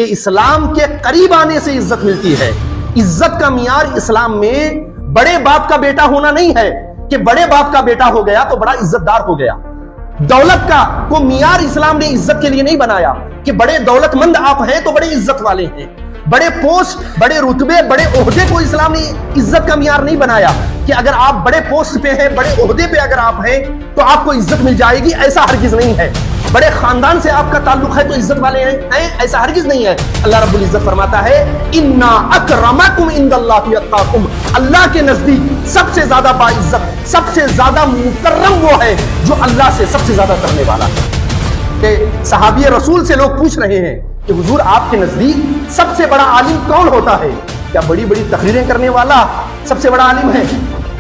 कि इस्लाम के करीब आने से इज्जत मिलती है। इज्जत का मियार इस्लाम में बड़े बाप का बेटा होना नहीं है कि बड़े बाप का बेटा हो गया तो बड़ा इज्जतदार हो गया। दौलत का को मियार इस्लाम ने इज्जत के लिए नहीं बनाया कि बड़े दौलतमंद आप हैं तो बड़े इज्जत वाले हैं। बड़े पोस्ट, बड़े रुतबे, बड़े ओहदे को इस्लाम ने इज्जत का मियार नहीं बनाया कि अगर आप बड़े पोस्ट पे हैं, बड़े ओहदे पे अगर आप हैं तो आपको इज्जत मिल जाएगी, ऐसा हरगिज नहीं है। बड़े खानदान से आपका ताल्लुक है तो इज्जत वाले हैं, ऐसा हरगिज नहीं है। अल्लाह रब्बुल इज्जत फरमाता है इन्ना अकरमकुम इंदल्लाहि अत्काकुम, अल्लाह के नजदीक सबसे ज्यादा बाइज्जत, सबसे ज्यादा मुकर्रम वो है जो अल्लाह से सबसे ज्यादा करने वाला है। कि सहाबी रसूल से लोग पूछ रहे हैं कि हुजूर आपके नजदीक सबसे बड़ा आलिम कौन होता है? क्या बड़ी बड़ी तकरीरें करने वाला सबसे बड़ा आलिम है?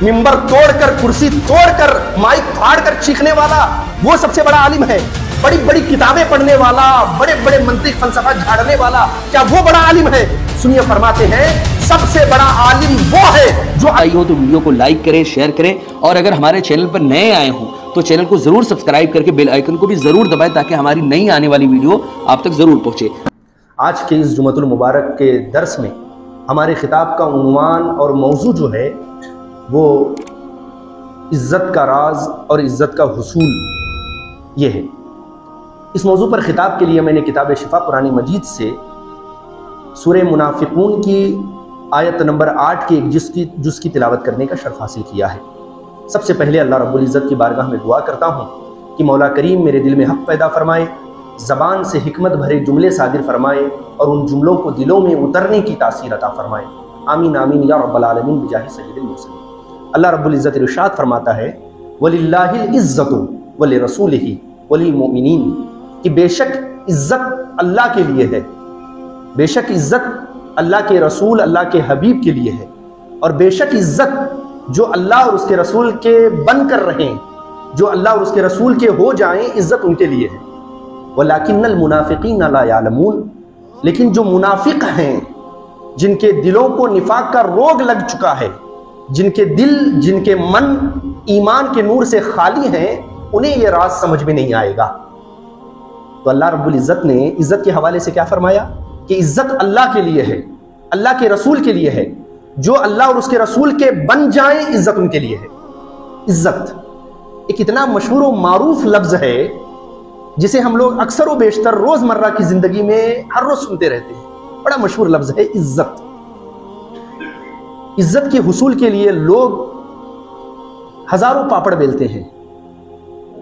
मिंबर तोड़कर, कुर्सी तोड़कर, माइक फाड़कर चीखने वाला वो सबसे बड़ा आलिम है? बड़ी बड़ी किताबें पढ़ने वाला, बड़े बड़े मंतिक फलसफा झाड़ने वाला, क्या वो बड़ा आलिम है? सुनिए, फरमाते हैं सबसे बड़ा आलिम वो है जो आई हो तो वीडियो को लाइक करें, शेयर करें, और अगर हमारे चैनल पर नए आए हों तो चैनल को जरूर सब्सक्राइब करके बेल आइकन को भी जरूर दबाएं ताकि हमारी नई आने वाली वीडियो आप तक जरूर पहुंचे। आज के इस जुमतुल मुबारक के दर्स में हमारे खिताब का उन्वान और मौजू जो है वो इज्जत का राज और इज्जत का हुसूल ये है। इस मौजू पर खिताब के लिए मैंने किताब शिफा कुरान मजीद से सूरह मुनाफिकून की आयत नंबर 8 के एक जुज़ की तिलावत करने का शर्फ हासिल किया है। सबसे पहले अल्लाह रब्बुल इज़्ज़त की बारगाह में दुआ करता हूँ कि मौला करीम मेरे दिल में हक़ पैदा फरमाए, ज़बान से हिकमत भरे जुमले सादिर फरमाए और उन जुमलों को दिलों में उतरने की तासीर अता फरमाए। आमीन आमीन या रब्बल आलमीन बिजाहि सय्यिदिल मुरसलीन। अल्लाह रब्बुल इज़्ज़त इरशाद फरमाता है वलिल्लाहिल इज़्ज़तु वलिरसूलिही वलिल मोमिनीन, कि बेशक इज़्ज़त अल्लाह के लिए है, बेशक इज़्ज़त अल्लाह के रसूल, अल्लाह के हबीब के लिए है, और बेशक इज़्ज़त जो अल्लाह और उसके रसूल के बन कर रहें, जो अल्लाह और उसके रसूल के हो जाएं, इज़्ज़त उनके लिए है। वलाकिन्नल मुनाफिकीन ला यालमून, लेकिन जो मुनाफिक हैं, जिनके दिलों को निफाक का रोग लग चुका है, जिनके दिल, जिनके मन ईमान के नूर से खाली हैं, उन्हें यह राज समझ में नहीं आएगा। तो अल्लाह रब्बुल इज़्ज़त ने इज़्ज़त के हवाले से क्या फरमाया कि इज़्ज़त अल्लाह के लिए है, अल्लाह के रसूल के लिए है। जो अल्लाह और उसके रसूल के बन जाएं, इज़्ज़त उनके लिए है। इज़्ज़त एक इतना मशहूर और मारूफ लफ्ज़ है जिसे हम लोग अक्सर व बेशतर रोज़मर्रा की ज़िंदगी में हर रोज़ सुनते रहते हैं। बड़ा मशहूर लफ्ज़ है इज़्ज़त। इज़्ज़त के हुसूल के लिए लोग हज़ारों पापड़ बेलते हैं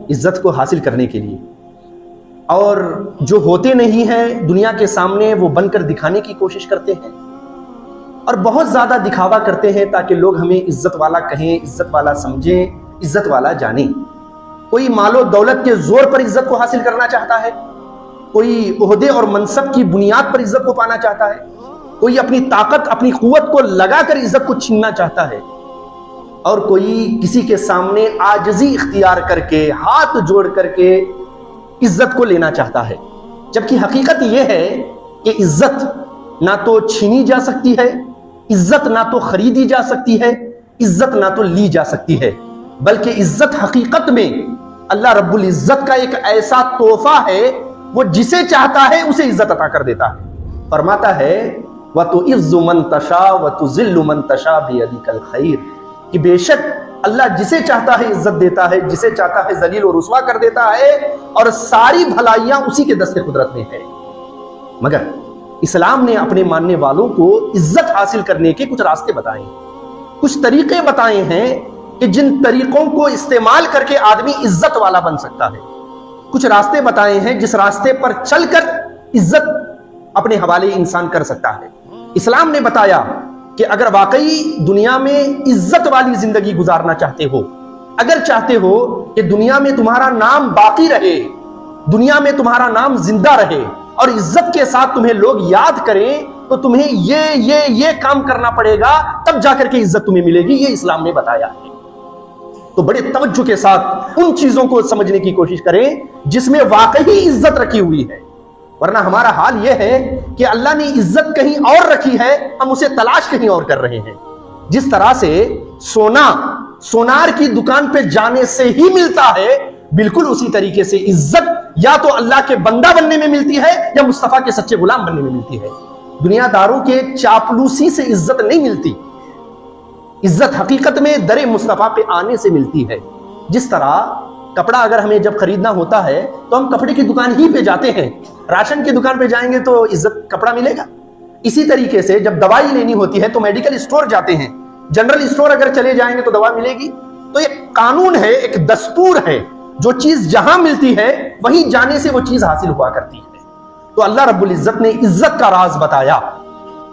इज़्ज़त को हासिल करने के लिए, और जो होते नहीं हैं दुनिया के सामने वो बनकर दिखाने की कोशिश करते हैं और बहुत ज़्यादा दिखावा करते हैं ताकि लोग हमें इज़्ज़त वाला कहें, इज़्ज़त वाला समझें, इज़्ज़त वाला जाने। कोई मालो दौलत के जोर पर इज़्ज़त को हासिल करना चाहता है, कोई ओहदे और मनसब की बुनियाद पर इज़्ज़त को पाना चाहता है, कोई अपनी ताकत, अपनी कुव्वत को लगाकर इज़्ज़त को छीनना चाहता है, और कोई किसी के सामने आजिज़ी इख्तियार करके, हाथ जोड़ करके इज़्ज़त को लेना चाहता है। जबकि हकीकत यह है कि इज़्ज़त ना तो छीनी जा सकती है, इज़्ज़त ना तो खरीदी जा सकती है, इज़्ज़त ना तो ली जा सकती है, बल्कि इज़्ज़त हकीकत में अल्लाह रब्बुल इज़्ज़त का एक ऐसा तोहफा है, वो जिसे चाहता है उसे इज़्ज़त अता कर देता है। फरमाता है व तुइज़्ज़ु मन तशा व तुज़िल्लु मन तशा बियदिकल खैर, कि बेशक अल्लाह जिसे चाहता है इज़्ज़त देता है, जिसे चाहता है जलील और रुस्वा कर देता है, और सारी भलाइयां उसी के दस्ते कुदरत में है। मगर इस्लाम ने अपने मानने वालों को इज्जत हासिल करने के कुछ रास्ते बताए, कुछ तरीके बताए हैं कि जिन तरीकों को इस्तेमाल करके आदमी इज्जत वाला बन सकता है। कुछ रास्ते बताए हैं जिस रास्ते पर चलकर इज्जत अपने हवाले इंसान कर सकता है। इस्लाम ने बताया कि अगर वाकई दुनिया में इज्जत वाली जिंदगी गुजारना चाहते हो, अगर चाहते हो कि दुनिया में तुम्हारा नाम बाकी रहे, दुनिया में तुम्हारा नाम जिंदा रहे और इज्जत के साथ तुम्हें लोग याद करें, तो तुम्हें ये काम करना पड़ेगा, तब जाकर के इज्जत तुम्हें मिलेगी। ये इस्लाम ने बताया है। तो बड़े तवज्जो के साथ उन चीजों को समझने की कोशिश करें जिसमें वाकई इज्जत रखी हुई है, वरना हमारा हाल यह है कि अल्लाह ने इज्जत कहीं और रखी है, हम उसे तलाश कहीं और कर रहे हैं। जिस तरह से सोनार की दुकान पे जाने से ही मिलता है, बिल्कुल उसी तरीके से इज्जत या तो अल्लाह के बंदा बनने में मिलती है या मुस्तफा के सच्चे गुलाम बनने में मिलती है। दुनियादारों के चापलूसी से इज्जत नहीं मिलती, इज्जत हकीकत में दरे मुस्तफा पे आने से मिलती है। जिस तरह कपड़ा अगर हमें जब खरीदना होता है तो हम कपड़े की दुकान ही पे जाते हैं, राशन की दुकान पे जाएंगे तो इज्जत कपड़ा मिलेगा। इसी तरीके से जब दवाई लेनी होती है तो मेडिकल स्टोर जाते हैं, जनरल स्टोर अगर चले जाएंगे तो दवा मिलेगी। तो एक कानून है, एक दस्तूर है, जो चीज जहां मिलती है वहीं जाने से वो चीज हासिल हुआ करती है। तो अल्लाह रब्बुल इज्जत ने इज्जत का राज बताया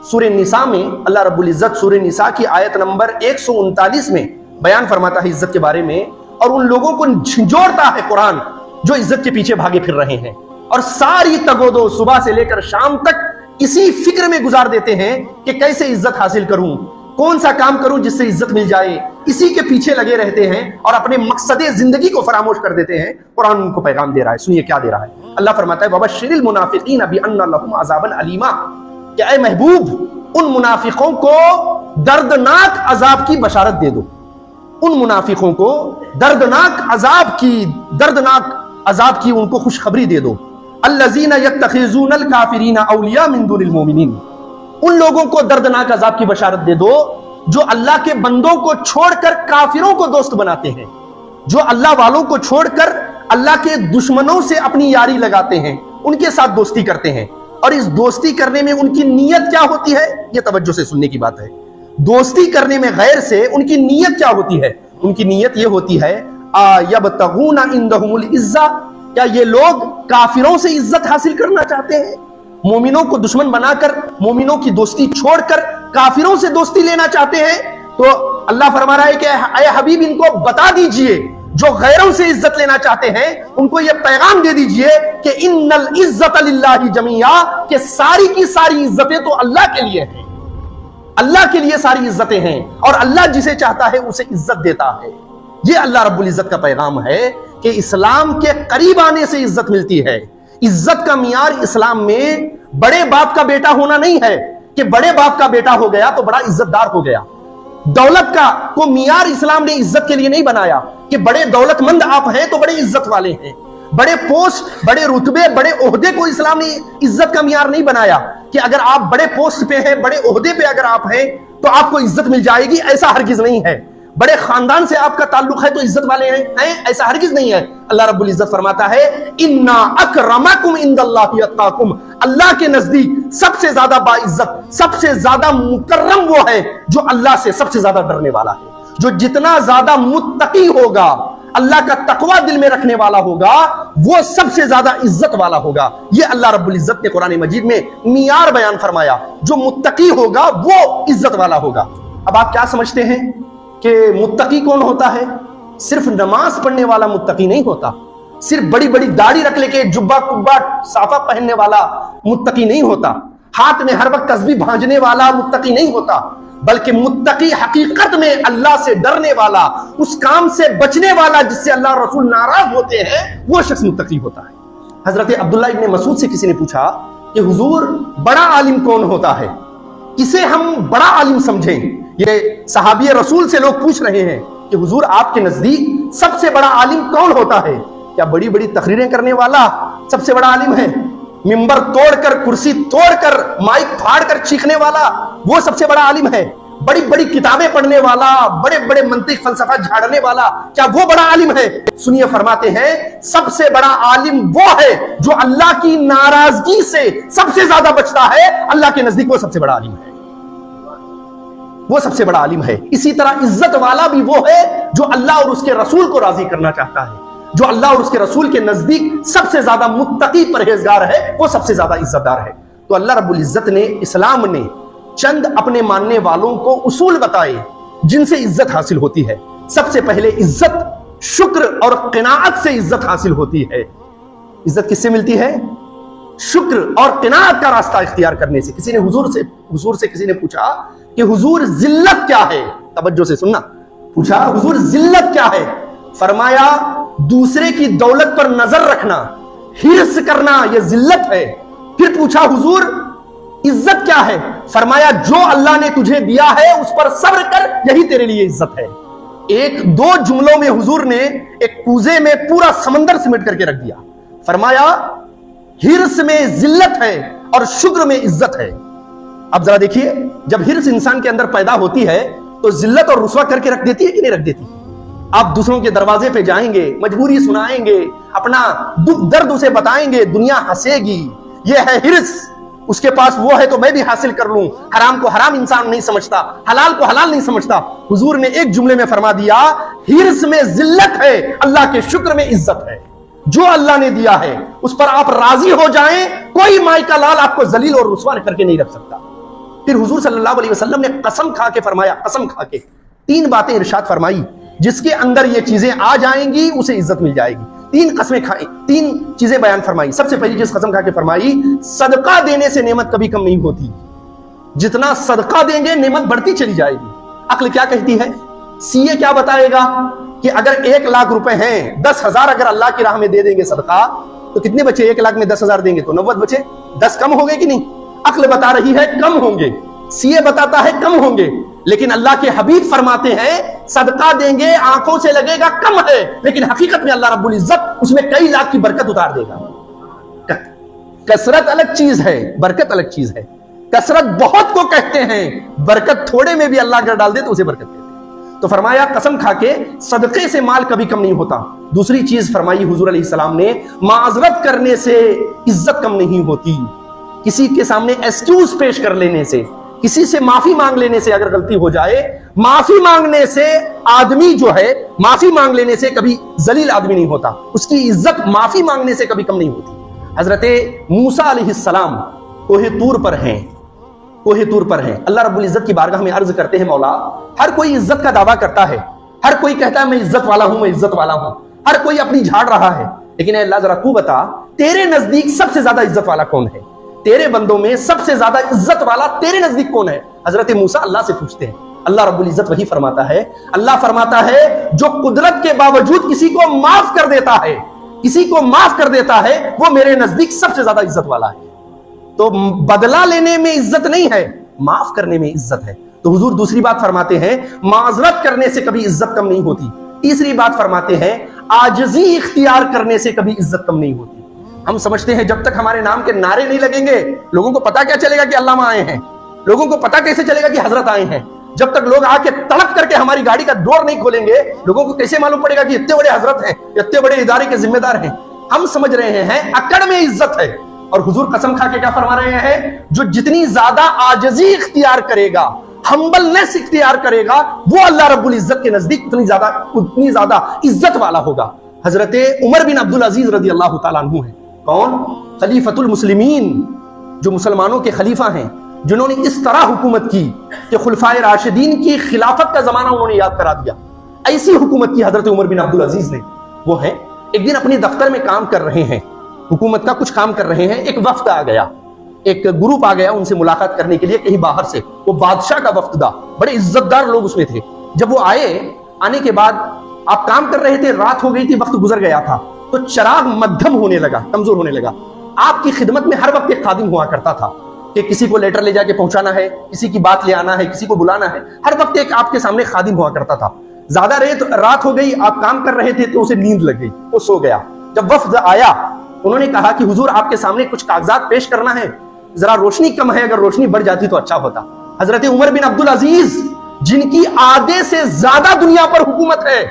सूरह निसा में। अल्लाह रब्बुल इज्जत सूरह निसा की आयत नंबर 139 में बयान फरमाता है इज्जत के बारे में, और उन लोगों को झिंझोड़ता है कुरान जो इज्जत के पीछे भागे फिर रहे हैं और सारी तगोदो सुबह से लेकर शाम तक इसी फिक्र में गुजार देते हैं कि कैसे इज्जत हासिल करूं, कौन सा काम करूं जिससे इज्जत मिल जाए, इसी के पीछे लगे रहते हैं और अपने मकसदे जिंदगी को फरामोश कर देते हैं। कुरान उनको पैगाम दे रहा है, सुनिए क्या दे रहा है। अल्लाह फरमाता है वबश्शिरिल मुनाफिकीन बिअन्ना लहुम अज़ाबन अलीमा, कि ऐ महबूब उन मुनाफिकों को दर्दनाक अजाब की बशारत दे दो। उन मुनाफिकों को दर्दनाक अजाब की उनको खुशखबरी दे दो। अल्लज़ीना यत्तखिज़ूनल काफिरीना औलिया मिन दुनिल मोमिनीन, उन लोगों को दर्दनाक अजाब की बशारत दे दो जो अल्लाह के बंदों को छोड़कर काफिरों को दोस्त बनाते हैं, जो अल्लाह वालों को छोड़कर अल्लाह के दुश्मनों से अपनी यारी लगाते हैं, उनके साथ दोस्ती करते हैं। और इस दोस्ती करने में उनकी नीयत क्या होती है, यह तवज्जो से सुनने की बात है। दोस्ती करने में गैर से उनकी नीयत क्या होती है? उनकी नीयत यह होती है यबतगूना इंदहुमुल इज्जा, क्या ये लोग काफिरों से इज्जत हासिल करना चाहते हैं? मोमिनों को दुश्मन बनाकर, मोमिनों की दोस्ती छोड़कर काफिरों से दोस्ती लेना चाहते हैं? तो अल्लाह फरमा रहा है कि ऐ हबीब इनको बता दीजिए, जो गैरों से इज्जत लेना चाहते हैं उनको यह पैगाम दे दीजिए कि इन्नल इज्जत लिल्लाहि जमीआ, कि सारी की सारी इज्जतें तो अल्लाह के लिए हैं। अल्लाह के लिए सारी इज्जतें हैं और अल्लाह जिसे चाहता है उसे इज्जत देता है। यह अल्लाह रब्बुल इज्जत का पैगाम है कि इस्लाम के करीब आने से इज्जत मिलती है। इज्जत का मियार इस्लाम में बड़े बाप का बेटा होना नहीं है कि बड़े बाप का बेटा हो गया तो बड़ा इज्जतदार हो गया। दौलत का को मियार इस्लाम ने इज्जत के लिए नहीं बनाया कि बड़े दौलतमंद आप हैं तो बड़े इज्जत वाले हैं। बड़े पोस्ट, बड़े रुतबे, बड़े ओहदे को इस्लाम ने इज्जत का मियार नहीं बनाया कि अगर आप बड़े पोस्ट पे हैं, बड़े ओहदे पे अगर आप हैं तो आपको इज्जत मिल जाएगी, ऐसा हरगिज नहीं है। बड़े खानदान से आपका ताल्लुक है तो इज्जत वाले हैं, ऐसा हरगिज नहीं है। अल्लाह रब्बुल इज्जत फरमाता है इन्ना अकरमकुम इंदल्लाहि अत्काकुम, अल्लाह के नजदीक सबसे ज्यादा बाइज्जत, सबसे ज्यादा मुकर्रम वो है जो अल्लाह से सबसे ज्यादा डरने वाला है। जो जितना ज्यादा मुत्तकी होगा, अल्लाह का तकवा दिल में रखने वाला होगा, वो सबसे ज्यादा इज्जत वाला होगा। ये अल्लाह रब्बुल इज्जत ने कुरान मजीद में मियार बयान फरमाया, जो मुत्तकी होगा वो इज्जत वाला होगा। अब आप क्या समझते हैं कि मुत्तकी कौन होता है? सिर्फ नमाज पढ़ने वाला मुत्तकी नहीं होता, सिर्फ बड़ी बड़ी दाढ़ी रख लेके जुब्बा कुब्बा साफा पहनने वाला मुत्तकी नहीं होता, हाथ में हर वक्त तस्बीह भांजने वाला मुत्तकी नहीं होता, बल्कि मुत्तकी हकीकत में अल्लाह से डरने वाला, उस काम से बचने वाला जिससे अल्लाह रसूल नाराज होते हैं, वो शख्स मुत्तकी होता है। हजरत अब्दुल्लाह इब्न मसूद से किसी ने पूछा कि हुजूर बड़ा आलिम कौन होता है, किसे हम बड़ा आलिम समझें? ये सहाबी रसूल से लोग पूछ रहे हैं कि हुजूर आपके नजदीक सबसे बड़ा आलिम कौन होता है? क्या बड़ी बड़ी तकरीरें करने वाला सबसे बड़ा आलिम है? मिंबर तोड़कर, कुर्सी तोड़कर, माइक फाड़कर चीखने वाला वो सबसे बड़ा आलिम है? बड़ी बड़ी किताबें पढ़ने वाला, बड़े बड़े मंतिक फलसफा झाड़ने वाला, क्या वो बड़ा आलिम है? सुनिए, फरमाते हैं सबसे बड़ा आलिम वो है जो अल्लाह की नाराजगी से सबसे ज्यादा बचता है। अल्लाह के नजदीक वो सबसे बड़ा आलिम है, वो सबसे बड़ा आलिम है। इसी तरह इज्जत वाला भी वो है जो अल्लाह और उसके रसूल को राजी करना चाहता है, जो अल्लाह और उसके रसूल के नजदीक सबसे ज्यादा मुत्तकी परहेजगार है, वो सबसे ज्यादा इज्जतदार है। तो अल्लाह रब्बुल इज्जत ने, इस्लाम ने चंद अपने मानने वालों को उसूल बताए जिनसे इज्जत हासिल होती है। सबसे पहले इज्जत शुक्र और क़नाअत से इज्जत हासिल होती है। इज्जत किससे मिलती है? शुक्र और क़नाअत का रास्ता इख्तियार करने से। किसी ने हुजूर से किसी ने पूछा कि हुजूर जिल्लत क्या है? तवज्जो से सुनना, पूछा हुजूर जिल्लत क्या है? फरमाया दूसरे की दौलत पर नजर रखना, हिर्स करना, यह जिल्लत है। फिर पूछा हुजूर इज्जत क्या है? फरमाया जो अल्लाह ने तुझे दिया है उस पर सब्र कर, यही तेरे लिए इज्जत है। एक दो जुमलों में हुजूर ने एक कूजे में पूरा समंदर सिमट करके रख दिया। फरमाया हिर्स में जिल्लत है और शुक्र में इज्जत है। अब जरा देखिए, जब हिर्स इंसान के अंदर पैदा होती है तो जिल्लत और रुसवा करके रख देती है कि नहीं रख देती? आप दूसरों के दरवाजे पे जाएंगे, मजबूरी सुनाएंगे, अपना दुख दर्द उसे बताएंगे, दुनिया हंसेगी। ये है हिर्स, उसके पास वो है तो मैं भी हासिल कर लूं। हराम को हराम इंसान नहीं समझता, हलाल को हलाल नहीं समझता। हुजूर ने एक जुमले में फरमा दिया, हिर्स में जिल्लत है, अल्लाह के शुक्र में इज्जत है। जो अल्लाह ने दिया है उस पर आप राजी हो जाएं, कोई माई का लाल आपको जलील और रुसवा करके नहीं रख सकता। फिर हुजूर सल्लल्लाहु अलैहि वसल्लम ने कसम खा के फरमाया, कसम खा के 3 बातें इरशाद फरमाई, जिसके अंदर ये चीजें आ जाएंगी उसे इज्जत मिल जाएगी। 3 कस्में खाई, 3 चीजें बयान फरमाई। सबसे पहली चीज कसम खा के फरमाई, सदका देने से नेमत कभी कम नहीं होती। जितना सदका देंगे नेमत बढ़ती चली जाएगी। अक्ल क्या कहती है? सीए क्या बताएगा कि अगर 1 लाख रुपए हैं, 10,000 अगर अल्लाह की राह में दे देंगे सदका, तो कितने बचे? 1 लाख में 10,000 देंगे तो 90 बचे। 10 कम हो गए कि नहीं? अक्ल बता रही है कम होंगे, सीए बताता है कम होंगे, लेकिन अल्लाह के हबीब फरमाते हैं सदका देंगे आंखों से लगेगा कम है, लेकिन हकीकत में अल्लाह रब्बुल इज्जत उसमें कई लाख की बरकत उतार देगा। कसरत अलग चीज है, बरकत अलग चीज है। कसरत बहुत को कहते हैं, बरकत थोड़े में भी अल्लाह अगर डाल दे तो उसे बरकत कहते हैं। तो फरमाया कसम खा के सदके से माल कभी कम नहीं होता। दूसरी चीज फरमाई हुजूर अलैहि सलाम ने, माजरत करने से इज्जत कम नहीं होती। किसी के सामने एक्सक्यूज पेश कर लेने से, किसी से माफी मांग लेने से, अगर गलती हो जाए, माफी मांगने से आदमी जो है, माफी मांग लेने से कभी जलील आदमी नहीं होता। उसकी इज्जत माफी मांगने से कभी कम नहीं होती। हजरत मूसा अलैहिस्सलाम कोहे तूर पर हैं, कोहे तूर पर हैं। अल्लाह रब्बुल इज्जत की बारगाह में अर्ज करते हैं, मौला, हर कोई इज्जत का दावा करता है, हर कोई कहता है मैं इज्जत वाला हूं, मैं इज्जत वाला हूं, हर कोई अपनी झाड़ रहा है, लेकिन अल्लाह जरा तू बता, तेरे नजदीक सबसे ज्यादा इज्जत वाला कौन है? तेरे बंदों में सबसे ज्यादा इज्जत वाला तेरे नजदीक कौन है? हजरत मूसा अल्लाह से पूछते हैं। अल्लाह रब्बुल इज्जत वही फरमाता है, अल्लाह फरमाता है जो कुदरत के बावजूद किसी को माफ कर देता है, किसी को माफ कर देता है, वो मेरे नजदीक सबसे ज्यादा इज्जत वाला है। तो बदला लेने में इज्जत नहीं है, माफ करने में इज्जत है। तो हुजूर दूसरी बात फरमाते हैं, माजरत करने से कभी इज्जत कम नहीं होती। तीसरी बात फरमाते हैं, आजिज़ी इख्तियार करने से कभी इज्जत कम नहीं होती। हम समझते हैं जब तक हमारे नाम के नारे नहीं लगेंगे, लोगों को पता क्या चलेगा कि अल्लामा आए हैं, लोगों को पता कैसे चलेगा कि हजरत आए हैं? जब तक लोग आके तड़प करके हमारी गाड़ी का डोर नहीं खोलेंगे, लोगों को कैसे मालूम पड़ेगा कि इतने बड़े हजरत हैं, इतने बड़े इदारे के जिम्मेदार हैं? हम समझ रहे हैं अकड़ में इज्जत है। और हुजूर कसम खा के क्या फरमा रहे हैं, जो जितनी ज्यादा आजिज़ी इख्तियार करेगा, हम्बलनेस इख्तियार करेगा, वो अल्लाह रब्बुल इज्जत के नजदीक उतनी ज्यादा इज्जत वाला होगा। हजरत उमर बिन अब्दुल अजीज रज़ी अल्लाह तआला अन्हु है। कौन? खलीफतुल मुस्लिमीन, जो मुसलमानों के खलीफा हैं, जिन्होंने इस तरह हुकूमत की कि खुलफाए राशिदीन की खिलाफत का जमाना उन्होंने याद करा दिया। ऐसी हुकूमत की हजरत उमर बिन अब्दुल अजीज ने। वो है एक दिन अपने दफ्तर में काम कर रहे हैं, हुकूमत का कुछ काम कर रहे हैं, एक वफ्द आ गया, एक ग्रुप आ गया उनसे मुलाकात करने के लिए कहीं बाहर से। वो बादशाह का वफ्द था, बड़े इज्जतदार लोग उसमें थे। जब वो आए, आने के बाद आप काम कर रहे थे, रात हो गई थी, वक्त गुजर गया था, तो चिराग मध्यम होने लगा, कमजोर होने लगा। आपकी खिदमत में हर वक्त एक खादिम हुआ करता था कि किसी को लेटर ले जाके पहुंचाना है, किसी की बात ले आना है, किसी को बुलाना है, हर वक्त एक आपके सामने खादिम हुआ करता था। ज्यादा रात हो गई, आप काम कर रहे थे तो उसे नींद लग गई, वो सो गया। जब वफ्द आया, उन्होंने कहा कि हुजूर आपके सामने कुछ कागजात पेश करना है, जरा रोशनी कम है, अगर रोशनी बढ़ जाती तो अच्छा होता। हजरत उमर बिन अब्दुल अजीज, जिनकी आधे से ज्यादा दुनिया पर हुकूमत है,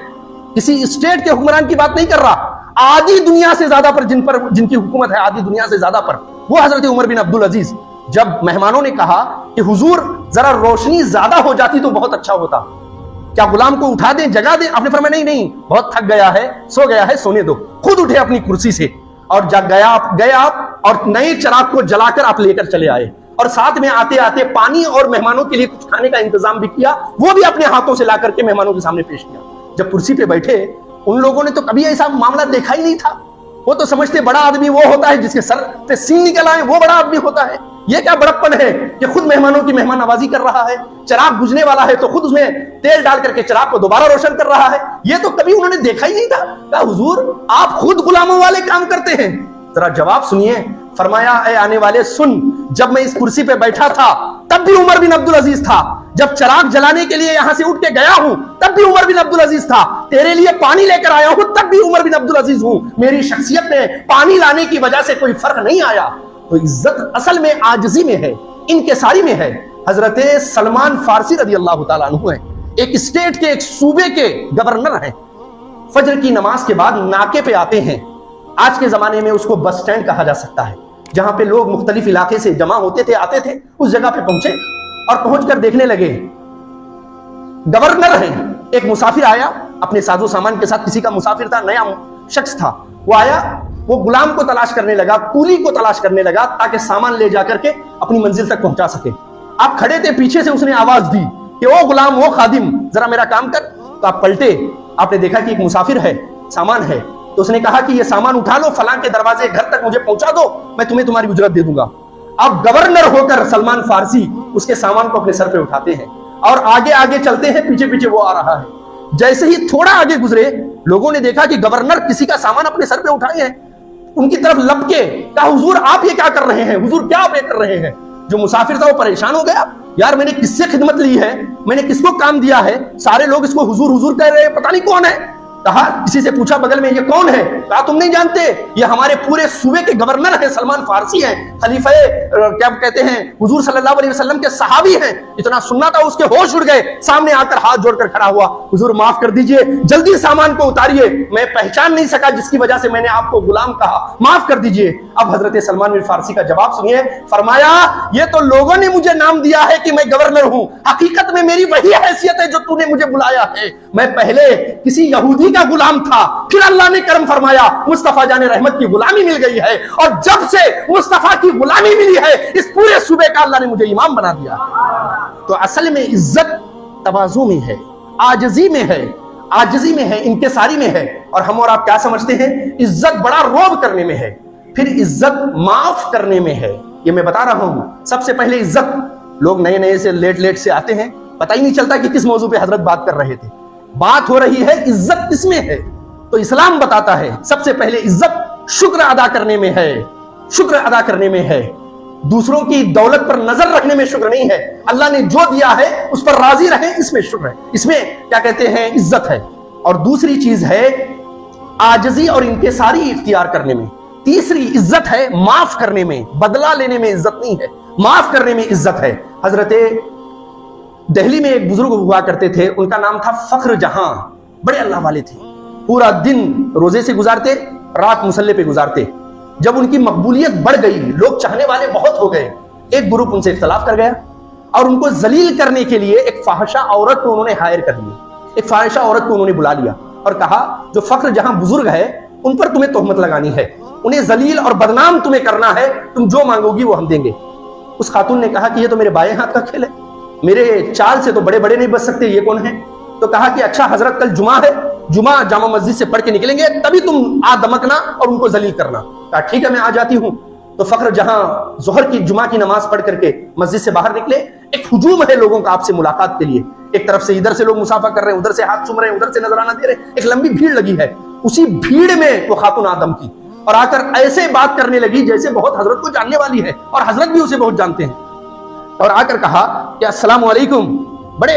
किसी स्टेट के हुक्मरान की बात नहीं कर रहा, आधी दुनिया से ज्यादा पर जिनकी हुकूमत है, आधी दुनिया से ज्यादा पर, वो हजरत उमर बिन अब्दुल अजीज। जब मेहमानों ने कहा कि हुजूर जरा रोशनी ज्यादा हो जाती तो बहुत अच्छा होता, क्या गुलाम को उठा दें, जगा दें? आपने फरमाया नहीं नहीं, बहुत थक गया है, सो गया है, सोने दो। खुद उठे अपनी कुर्सी से और जग गए आप और नए चिराग को जलाकर आप लेकर चले आए, और साथ में आते आते पानी और मेहमानों के लिए कुछ खाने का इंतजाम भी किया, वो भी अपने हाथों से ला करके मेहमानों के सामने पेश किया। जब कुर्सी पे बैठे, उन लोगों ने तो कभी ऐसा मामला देखा ही नहीं था। वो तो समझते बड़ा आदमी वो होता है जिसके सर पे सींग निकल आए, वो बड़ा आदमी होता है। ये क्या बड़प्पन है कि खुद मेहमानों की मेहमान नवाजी कर रहा है, चिराग बुझने वाला है तो खुद उसमें तेल डाल करके चिराग को दोबारा रोशन कर रहा है। ये तो कभी उन्होंने देखा ही नहीं था। कहा हुजूर आप खुद गुलामों वाले काम करते हैं? जरा जवाब सुनिए। फरमाया, ए आने वाले सुन, जब मैं इस कुर्सी पे बैठा था तब भी उमर बिन अब्दुल अजीज था, जब चिराग जलाने के लिए यहां से उठ के गया हूं तब भी उमर बिन अब्दुल अजीज था, तेरे लिए पानी लेकर आया हूं तब भी उमर बिन अब्दुल अजीज हूं, मेरी शख्सियत में पानी लाने की वजह से कोई फर्क नहीं आया। तो इज्जत असल में आजिज़ी में है, इनकिसारी में है। हजरत सलमान फारसी रज़ी अल्लाह तआला अन्हु है, एक स्टेट के, एक सूबे के गवर्नर हैं। फजर की नमाज के बाद नाके पे आते हैं, आज के जमाने में उसको बस स्टैंड कहा जा सकता है, जहां पे लोग मुख्तलिफ इलाके से जमा होते थे, आते थे। उस जगह पे पहुंचे और पहुंचकर देखने लगे, गवर्नर है, एक मुसाफिर आया अपने साजो सामान के साथ, किसी का मुसाफिर था, नया शख्स था, वो आया, वो गुलाम को तलाश करने लगा, कूली को तलाश करने लगा ताकि सामान ले जाकर के अपनी मंजिल तक पहुंचा सके। आप खड़े थे, पीछे से उसने आवाज दी कि ओ गुलाम, वो खादिम, जरा मेरा काम कर। तो आप पलटे, आपने देखा कि एक मुसाफिर है, सामान है, तो उसने कहा कि ये सामान उठा लो, फलां के दरवाजे घर तक मुझे पहुंचा दो, मैं तुम्हें तुम्हारी उजरत दे दूंगा। अब गवर्नर होकर सलमान फारसी उसके सामान को अपने सर पे उठाते हैं और आगे आगे चलते हैं, पीछे पीछे वो आ रहा है। जैसे ही थोड़ा आगे गुजरे, लोगों ने देखा कि गवर्नर किसी का सामान अपने सर पे उठाए हैं, उनकी तरफ लपके कहा, हुजूर आप ये क्या कर रहे हैं, हुजूर क्या आप ये कर रहे हैं। जो मुसाफिर था वो परेशान हो गया, यार मैंने किससे खिदमत ली है, मैंने किसको काम दिया है, सारे लोग इसको हुजूर हुजूर कह रहे हैं, पता नहीं कौन है। कहा, किसी से पूछा बगल में, ये कौन है? कहा, तुम नहीं जानते, ये हमारे पूरे सूबे के गवर्नर हैं, सलमान फारसी हैं, खलीफा क्या कहते हैं, हुजूर सल्लल्लाहु अलैहि वसल्लम के सहाबी हैं। इतना सुनना था, उसके होश उड़ गए, सामने आकर हाथ जोड़कर खड़ा हुआ, हुजूर माफ कर दीजिए, जल्दी सामान को उतारिए, मैं पहचान नहीं सका जिसकी वजह से मैंने आपको गुलाम कहा, माफ कर दीजिए। अब हजरत सलमान बिन फारसी का जवाब सुनिए, फरमाया, ये तो लोगों ने मुझे नाम दिया है कि मैं गवर्नर हूं, हकीकत में मेरी वही हैसियत है जो तूने मुझे बुलाया है। मैं पहले किसी यहूदी का गुलाम था, फिर अल्लाह ने करम फरमाया, मुस्तफा जाने रहमत की गुलामी मिल गई है, और जब से मुस्तफा की गुलामी मिली है, इस पूरे सूबे का अल्लाह ने मुझे इमाम बना दिया। तो असल में इज्जत तवाज़ु में है, आजिज़ी में है, आजिज़ी में है, इनकिसारी में है। और हम और आप क्या समझते हैं, इज्जत बड़ा रोब करने में है, फिर इज्जत माफ करने में है। ये मैं बता रहा हूं, सबसे पहले इज्जत, लोग नए नए से लेट से आते हैं, पता ही नहीं चलता कि किस मौजू पे हजरत बात कर रहे थे। बात हो रही है इज्जत किसमें है, तो इस्लाम बताता है सबसे पहले इज्जत शुक्र अदा करने में है, शुक्र अदा करने में है। दूसरों की दौलत पर नजर रखने में शुक्र नहीं है, अल्लाह ने जो दिया है उस पर राजी रहे, इसमें शुक्र है, इसमें क्या कहते हैं, इज्जत है। और दूसरी चीज है आजिज़ी और इनकिसारी इख्तियार करने में। तीसरी इज्जत है माफ करने में, बदला लेने में इज्जत नहीं है, माफ करने में इज्जत है। हजरत दिल्ली में एक बुजुर्ग हुआ करते थे, उनका नाम था फख्र जहां, बड़े अल्लाह वाले थे, पूरा दिन रोजे से गुजारते, रात मुसल्ले पे गुजारते। जब उनकी मकबूलियत बढ़ गई, लोग चाहने वाले बहुत हो गए, एक ग्रुप उनसे इख्तलाफ कर गया और उनको जलील करने के लिए एक फाहिशा औरत को उन्होंने हायर कर लिया, एक फाहिशा औरत को उन्होंने बुला लिया और कहा, जो फख्र जहां बुजुर्ग है उन पर तुम्हें तोहमत लगानी है, उन्हें जलील और बदनाम तुम्हें करना है, तुम जो मांगोगी वो हम देंगे। उस खातून ने कहा कि ये तो मेरे बाएं हाथ का खेल है, मेरे चाल से तो बड़े बड़े नहीं बच सकते, ये कौन है? तो कहा कि अच्छा हजरत, कल जुमा है, जुमा जामा मस्जिद से पढ़ के निकलेंगे, तभी तुम आ दमकना और उनको जलील करना। कहा ठीक है, मैं आ जाती हूँ। तो फख्र जहां जोहर की जुमा की नमाज पढ़ करके मस्जिद से बाहर निकले, एक हुजूम है लोगों का आपसे मुलाकात के लिए, एक तरफ से इधर से लोग मुसाफा कर रहे हैं, उधर से हाथ चूम रहे हैं, उधर से नजराना दे रहे हैं, एक लंबी भीड़ लगी है। उसी भीड़ में वो खातून आदम की और आकर ऐसे बात करने लगी जैसे बहुत हजरत को जानने वाली है और हजरत भी उसे बहुत जानते हैं, और आकर कहा कि अस्सलाम वालेकुम, बड़े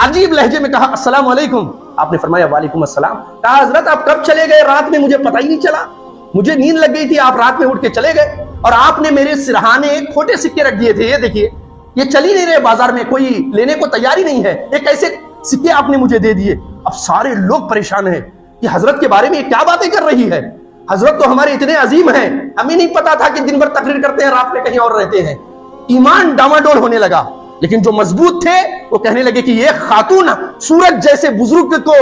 अजीब लहजे में कहा अस्सलाम वालेकुम। आपने फरमाया वालेकुम अस्सलाम। कहा हजरत आप कब चले गए, रात में मुझे पता ही नहीं चला, मुझे नींद लग गई थी, आप रात में उठ के चले गए और आपने मेरे सिरहाने खोटे सिक्के रख दिए थे, ये देखिए, ये चल ही नहीं रहे बाजार में, कोई लेने को तैयार ही नहीं है, ये कैसे सिक्के आपने मुझे दे दिए। अब सारे लोग परेशान हैं कि हजरत के बारे में क्या बातें कर रही है, हजरत तो हमारे इतने अजीम हैं, हमें नहीं पता था कि दिन भर तकरीर करते हैं, रात में कहीं और रहते हैं। ईमान डामाडोल होने लगा, लेकिन जो मजबूत थे वो कहने लगे कि ये खातून सूरज जैसे बुजुर्ग को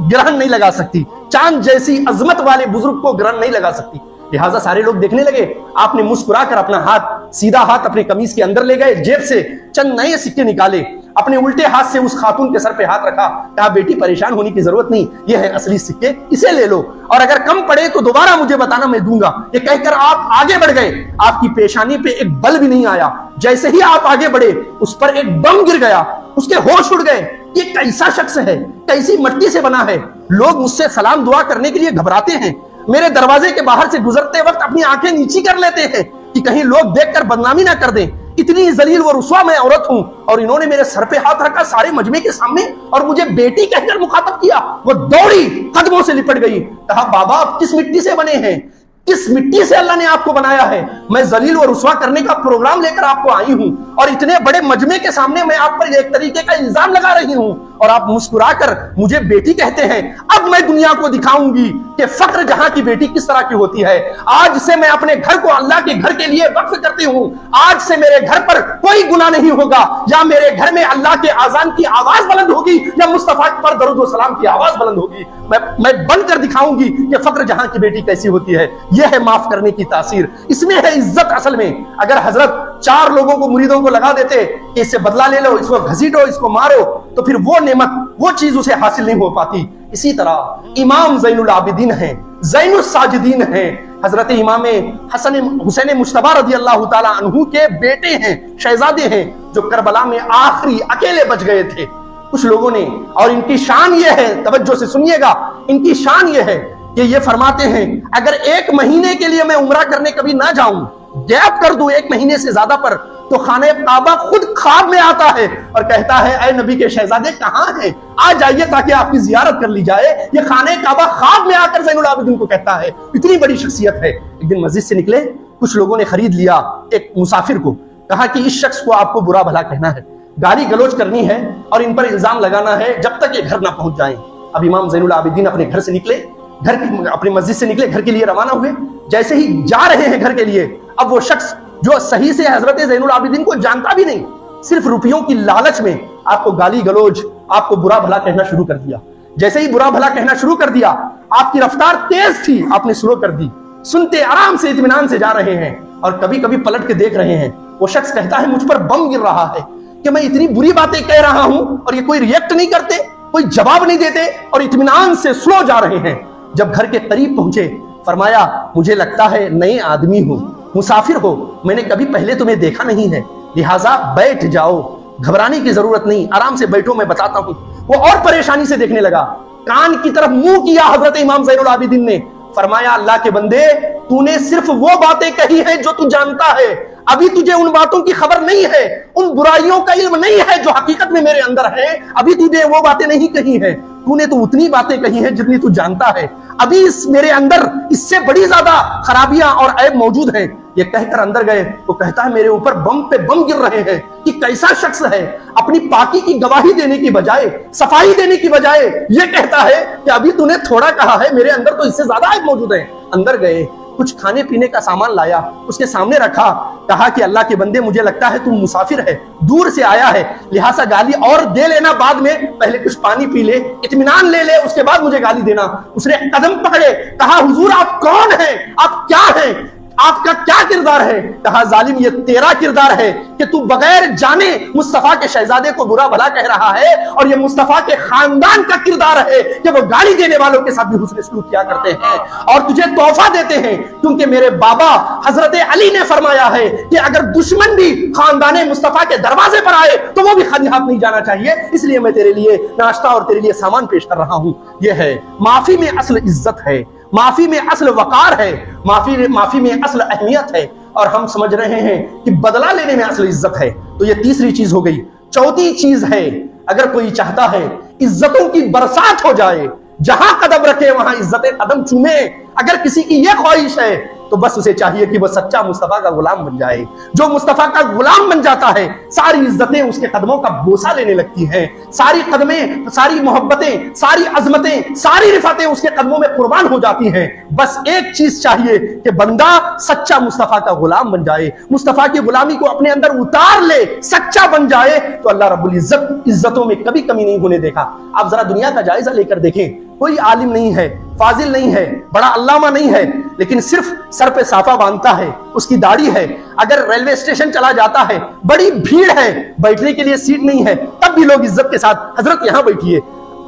ग्रहण नहीं लगा सकती, चांद जैसी अजमत वाले बुजुर्ग को ग्रहण नहीं लगा सकती। लिहाजा सारे लोग देखने लगे। आपने मुस्कुराकर अपना हाथ, सीधा हाथ अपने कमीज के अंदर ले गए, जेब से चंद नए सिक्के निकाले, अपने उल्टे हाथ से उस खातून के सर पे हाथ रखा, कहा बेटी परेशान होने की जरूरत नहीं, ये है असली सिक्के, इसे ले लो, और अगर कम पड़े तो दोबारा मुझे बताना, मैं दूंगा। ये कहकर आप आगे बढ़ गए, आपकी पेशानी पे एक बल भी नहीं आया, जैसे ही आप आगे बढ़े उस पर एक बम गिर गया, उसके होश उड़ गए। ये कैसा शख्स है, कैसी मिट्टी से बना है। लोग मुझसे सलाम दुआ करने के लिए घबराते हैं, मेरे दरवाजे के बाहर से गुजरते वक्त अपनी आंखें नीची कर लेते हैं कि कहीं लोग देखकर बदनामी ना कर दें। इतनी जलील व रुस्वा मैं औरत हूं और इन्होंने मेरे सर पे हाथ रखा सारे मजमे के सामने और मुझे बेटी कहकर मुखातब किया। वो दौड़ी, कदमों से लिपट गई। कहा, बाबा आप किस मिट्टी से बने हैं? किस मिट्टी से अल्लाह ने आपको बनाया है? मैं जलील व रुस्वा करने का प्रोग्राम लेकर आपको आई हूं और इतने बड़े मजमे के सामने मैं आप पर एक तरीके का इल्जाम लगा रही हूं और आप मुस्कुराकर मुझे बेटी कहते हैं। अब मैं दुनिया को दिखाऊंगी कि फक्र जहां की बेटी किस तरह की होती है। आज से मैं अपने घर को अल्लाह के घर के लिए वक्फ करती हूं। आज से मेरे घर पर कोई गुनाह नहीं होगा, या मेरे घर में अल्लाह के आजान की आवाज बुलंद होगी या मुस्तफा पर दरूद व सलाम की आवाज बुलंद होगी। मैं बनकर दिखाऊंगी कि फक्र जहां की बेटी कैसी होती है। यह है माफ करने की तासीर, इसमें है इज्जत। असल में अगर हजरत 4 लोगों को, मुरीदों को लगा देते कि इससे बदला ले लो, इसको घसीटो, इसको मारो, तो फिर वो नेमत, वो चीज उसे हासिल नहीं हो पाती। इसी तरह इमाम ज़ैनुल आबिदीन हैं, ज़ैनुस साजिदीन हैं, हजरत इमाम हसन हुसैन मुश्तबा रज़ी अल्लाह ताला अन्हु के बेटे हैं, शहजादे हैं, जो करबला में आखिरी अकेले बच गए थे कुछ लोगों ने। और इनकी शान ये है, तवज्जो से सुनिएगा, इनकी शान ये है कि ये फरमाते हैं अगर 1 महीने के लिए मैं उम्रा करने कभी ना जाऊं, गैप कर दूं 1 महीने से ज्यादा पर, तो खाने काबा खुद ख्वाब में आता है और कहता है, ऐ नबी के शहजादे कहां हैं, आ जाइए ताकि आपकी जियारत कर ली जाए। ये खाने काबा ख्वाब में आकर ज़ैनुल आबिदीन को कहता है। इतनी बड़ी शख्सियत है। एक दिन मस्जिद से निकले, कुछ लोगों ने खरीद लिया एक मुसाफिर को, कहा कि इस शख्स को आपको बुरा भला कहना है, गाली गलोच करनी है और इन पर इल्जाम लगाना है जब तक ये घर ना पहुंच जाए। अब इमाम ज़ैनुल आबिदीन अपने घर से निकले, अपनी मस्जिद से निकले, घर के लिए रवाना हुए। जैसे ही जा रहे हैं घर के लिए, अब वो शख्स जो सही से हजरत ज़ैनुल आबिदीन को जानता भी नहीं, सिर्फ रुपयों की लालच में आपको गाली गलोच, आपको बुरा भला कहना शुरू कर दिया। जैसे ही बुरा भला कहना शुरू कर दिया, आपकी रफ्तार तेज थी, आपने स्लो कर दी। सुनते आराम से इत्मीनान से जा रहे हैं और कभी कभी पलट के देख रहे हैं। वो शख्स कहता है, मुझ पर बम गिर रहा है कि मैं इतनी बुरी बातें कह रहा हूं और ये कोई रिएक्ट नहीं करते, कोई जवाब नहीं देते और इत्मीनान से स्लो जा रहे हैं। जब घर के करीब पहुंचे, फरमाया, मुझे लगता है नए आदमी हो, मुसाफिर हो, मैंने कभी पहले तुम्हें देखा नहीं है, लिहाजा बैठ जाओ, घबराने की जरूरत नहीं, आराम से बैठो, मैं बताता हूं। वो और परेशानी से देखने लगा, कान की तरफ मुंह किया हजरत इमाम ज़ैनुल आबिदीन ने। फरमाया, अल्लाह के बंदे, तूने सिर्फ वो बातें कही हैं जो तू जानता है, अभी तुझे उन बातों की खबर नहीं है, उन बुराइयों का इल्म नहीं है जो हकीकत में मेरे अंदर है। अभी तुझे वो बातें नहीं कही है, तूने तो उतनी बातें कही हैं जितनी तू जानता है। अभी इस मेरे अंदर इससे बड़ी ज्यादा खराबियां और ऐब मौजूद हैं। ये कहकर अंदर गए। वो कहता है, मेरे ऊपर बम पे बम गिर रहे हैं कि कैसा शख्स है, अपनी पाकी की गवाही देने की बजाय, सफाई देने की बजाय ये कहता है कि अभी तूने थोड़ा कहा है, मेरे अंदर तो इससे ज्यादा ऐब मौजूद है। अंदर गए, कुछ खाने पीने का सामान लाया, उसके सामने रखा, कहा कि अल्लाह के बंदे, मुझे लगता है तू मुसाफिर है, दूर से आया है, लिहाजा गाली और दे लेना बाद में, पहले कुछ पानी पी ले, इत्मीनान ले ले, उसके बाद मुझे गाली देना। उसने कदम पकड़े, कहा, हुजूर आप कौन हैं, आप क्या हैं, आपका क्या किरदार है? कहा, जालिम, ये तेरा किरदार है कि तू बगैर जाने मुस्तफा के शहजादे को बुरा भला कह रहा है, और ये मुस्तफा के खानदान का किरदार है कि वो गाली देने वालों के साथ भी हुस्न सलूक किया करते हैं और तुझे तोहफा देते हैं, क्योंकि मेरे बाबा हजरत अली ने फरमाया है कि अगर दुश्मन भी खानदान मुस्तफा के दरवाजे पर आए तो वो भी खाली हाथ नहीं जाना चाहिए, इसलिए मैं तेरे लिए नाश्ता और तेरे लिए सामान पेश कर रहा हूं। यह है माफी में असल इज्जत है, माफी में असल वकार है, माफी में असल अहमियत है, और हम समझ रहे हैं कि बदला लेने में असल इज्जत है। तो ये तीसरी चीज हो गई। चौथी चीज है, अगर कोई चाहता है इज्जतों की बरसात हो जाए, जहां कदम रखे वहां इज्जतें कदम चूमे, अगर किसी की यह ख्वाहिश है तो बस उसे चाहिए कि वह सच्चा मुस्तफा का गुलाम बन जाए। जो मुस्तफा का गुलाम बन जाता है, सारी इज्जतें उसके कदमों का बोसा लेने लगती हैं, सारी कदमें, सारी मोहब्बतें, सारी अजमतें, सारी रिफातें उसके कदमों में कुर्बान हो जाती हैं। बस एक चीज चाहिए कि बंदा सच्चा मुस्तफा का गुलाम बन जाए, मुस्तफा की गुलामी को अपने अंदर उतार ले, सच्चा बन जाए, तो अल्लाह रब्बुल इज्जत इज्जतों में कभी कमी नहीं होने देगा। आप जरा दुनिया का जायजा लेकर देखें, कोई आलिम नहीं है, फाजिल नहीं है, बड़ा अल्लामा नहीं है, लेकिन सिर्फ सर पे साफा बांधता है, उसकी दाढ़ी है, अगर रेलवे स्टेशन चला जाता है, बड़ी भीड़ है, बैठने के लिए सीट नहीं है, तब भी लोग इज्जत के साथ, हजरत यहां बैठिए,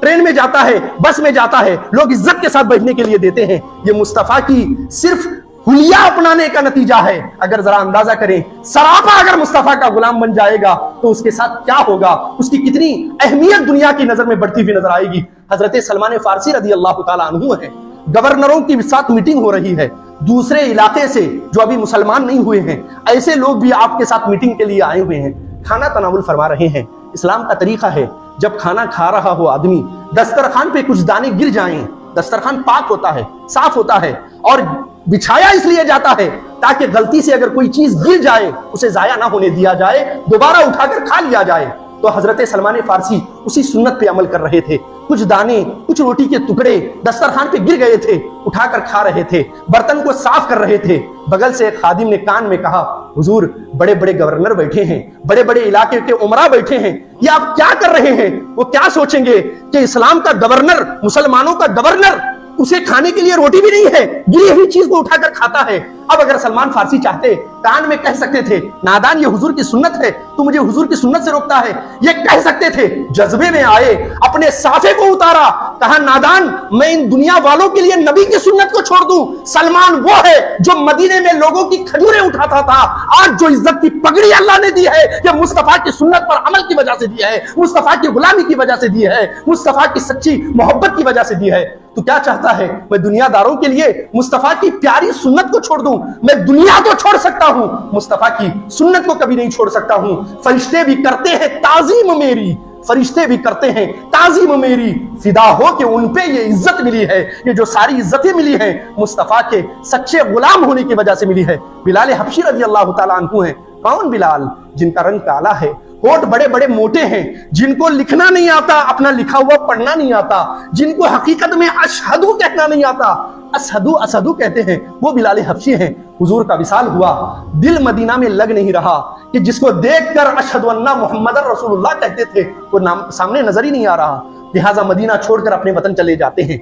ट्रेन में जाता है, बस में जाता है, लोग इज्जत के साथ बैठने के लिए देते हैं। ये मुस्तफा की सिर्फ हुलिया अपनाने का नतीजा है। अगर जरा अंदाजा करें, सरापा अगर मुस्तफा का गुलाम बन जाएगा तो उसके साथ क्या होगा, उसकी कितनी अहमियत दुनिया की नजर में बढ़ती हुई नजर आएगी। हजरत सलमान फारसी रज़ी अल्लाह ताला अन्हु है, गवर्नरों के साथ मीटिंग हो रही है, दूसरे इलाके से जो अभी मुसलमान नहीं हुए हैं, ऐसे लोग भी आपके साथ मीटिंग के लिए आए हुए हैं, खाना तनावुल फरमा रहे हैं। इस्लाम का तरीका है, जब खाना खा रहा हो आदमी, दस्तरखान पे कुछ दाने गिर जाएं, दस्तरखान पाक होता है, साफ होता है, और बिछाया इसलिए जाता है ताकि गलती से अगर कोई चीज गिर जाए उसे जाया ना होने दिया जाए, दोबारा उठाकर खा लिया जाए। तो हजरत सलमान फारसी उसी सुन्नत पे अमल कर रहे थे। कुछ दाने, कुछ रोटी के टुकड़े दस्तरखान पे गिर गए थे, उठाकर खा रहे थे, बर्तन को साफ कर रहे थे। बगल से एक खादिम ने कान में कहा, हुजूर बड़े बड़े गवर्नर बैठे हैं, बड़े बड़े इलाके के उमरा बैठे हैं, ये आप क्या कर रहे हैं? वो क्या सोचेंगे कि इस्लाम का गवर्नर, मुसलमानों का गवर्नर, उसे खाने के लिए रोटी भी नहीं है, गिरी हुई चीज को उठाकर खाता है। अब अगर सलमान फारसी चाहते, कान में कह सकते थे, नादान ये हुजूर की सुन्नत है, तू मुझे हुजूर की सुन्नत से रोकता है, ये कह सकते थे। जज्बे में आए, अपने साफे को उतारा, कहा नादान मैं इन दुनिया वालों के लिए नबी की सुन्नत को छोड़ दूं। सलमान वो है जो मदीने में लोगों की खजूरें उठाता था, आज जो इज्जत की पगड़ी अल्लाह ने दी है, ये मुस्तफा की सुन्नत पर अमल की वजह से दी है, मुस्तफा की गुलामी की वजह से दी है, मुस्तफा की सच्ची मोहब्बत की वजह से दी है। तो क्या चाहता है, मैं दुनियादारों के लिए मुस्तफा की प्यारी सुन्नत को छोड़ दूं? मैं दुनिया तो छोड़ सकता हूं, मुस्तफा की सुन्नत को कभी नहीं छोड़ सकता हूं। फरिश्ते भी करते हैं ताजीम मेरी, फरिश्ते भी करते हैं ताजीम मेरी, फिदा हो कि उन पे ये इज्जत मिली है। ये जो सारी इज्जतें मिली हैं मुस्तफा के सच्चे गुलाम होने की वजह से मिली है। बिलाल हबशी रजी अल्लाह ताला अन्हु हैं। कौन बिलाल? जिनका रंग काला है, होठ बड़े बड़े मोटे हैं, जिनको लिखना नहीं आता, अपना लिखा हुआ पढ़ना नहीं आता, जिनको हकीकत में अशहदु कहना नहीं आता, असहदु असहदु कहते हैं, वो बिलाल हबशी हैं। हुजूर का विसाल हुआ, दिल मदीना में लग नहीं रहा कि जिसको देखकर अशहदु अन्ना मुहम्मदन रसूलुल्लाह कहते थे वो नाम सामने नजर ही नहीं आ रहा। लिहाजा मदीना छोड़कर अपने वतन चले जाते हैं।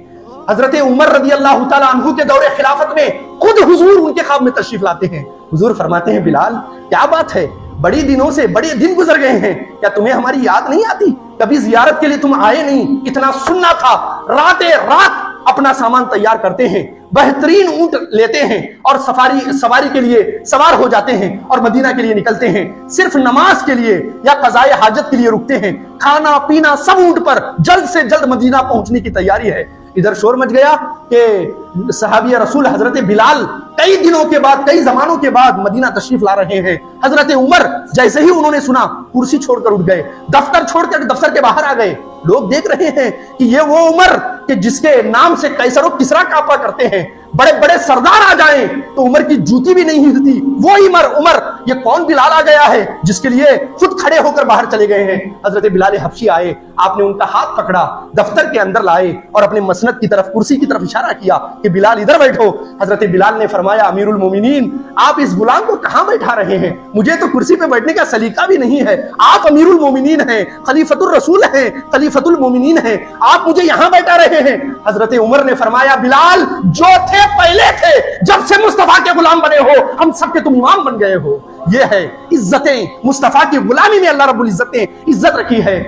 हजरत उमर रजी अल्लाह ताला अन्हु के दौरे खिलाफत में खुद हुजूर उनके ख्वाब में तशरीफ लाते हैं। हुजूर फरमाते हैं, बिलाल क्या बात है, बड़ी दिनों से बड़े दिन गुजर गए हैं, क्या तुम्हें हमारी याद नहीं आती? कभी जियारत के लिए तुम आए नहीं, इतना सुनना था। राते रात अपना सामान तैयार करते हैं, बेहतरीन ऊंट लेते हैं और सवारी के लिए सवार हो जाते हैं और मदीना के लिए निकलते हैं। सिर्फ नमाज के लिए या कज़ाए हाजत के लिए रुकते हैं। खाना पीना सब ऊंट पर, जल्द से जल्द मदीना पहुंचने की तैयारी है। इधर शोर मच गया कि सहाबी रसूल हजरत बिलाल कई दिनों के बाद, कई जमानों के बाद मदीना तशरीफ ला रहे हैं। हजरत उमर जैसे ही उन्होंने सुना, कुर्सी छोड़कर उठ गए, दफ्तर छोड़कर दफ्तर के बाहर आ गए। लोग देख रहे हैं कि ये वो उमर कि जिसके नाम से कैसर और किसरा कापा करते हैं, बड़े बड़े सरदार आ जाएं तो उमर की जूती भी नहीं हिलती। वो उमर, ये कौन बिलाल आ गया है जिसके लिए खुद खड़े होकर बाहर चले गए हैं। हजरत बिलाल हबशी आए, आपने उनका हाथ पकड़ा, दफ्तर के अंदर लाए और अपने मसनद की तरफ, कुर्सी की तरफ इशारा किया कि बिलाल इधर बैठो। हजरत बिलाल ने फरमाया, अमीरुल मोमिनीन आप इस गुलाम को कहां बैठा रहे हैं? मुझे तो कुर्सी पे बैठने का सलीका भी नहीं है। आप अमीरुल मोमिनीन हैं, खलीफतुर रसूल हैं, खलीफतुल मोमिनीन हैं, आप मुझे यहां बैठा रहे हैं। हजरत उमर ने फरमाया, बिलाल जो थे पहले थे, जब से मुस्तफा के गुलाम बने हो हम सबके तुम इमाम बन गए हो। ये है इज्जतें, मुस्तफा की गुलामी में अल्लाह रब्बुल इज्जत ने इज्जत रखी है।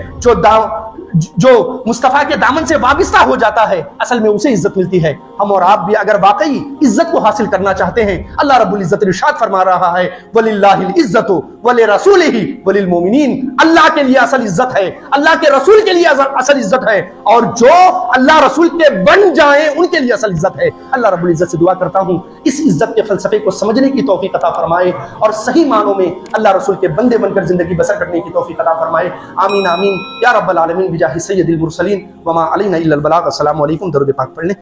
जो मुस्तफा के दामन से वाबिस्ता हो जाता है असल में उसे इज्जत मिलती है। हम और आप भी अगर वाकई इज्जत को हासिल करना चाहते हैं, अल्लाह रब्बुल इज्जत इरशाद फरमा रहा है, वलिल्लाहिल इज्जतु वलि रसूलिही वलिल मोमिनीन। अल्लाह के लिए असल इज्जत है, अल्लाह के रसूल के लिए असल इज्जत है, और जो अल्लाह रसूल के बन जाएं उनके लिए असल इज्जत है। अल्लाह रब्बुल इज्जत से दुआ करता हूं इस इज्जत के फलसफे को समझने की तौफीक अता फरमाए और सही मानों में अल्लाह रसूल के बंदे बनकर जिंदगी बसर करने की तौफीक अता फरमाए। आमीन आमीन या रब्बल आलमीन बिजाहि सय्यदिल मुरसलीन वमा अलैना इल्लल बलाग। अस्सलामु अलैकुम। दरूद पाक पढ़ लें।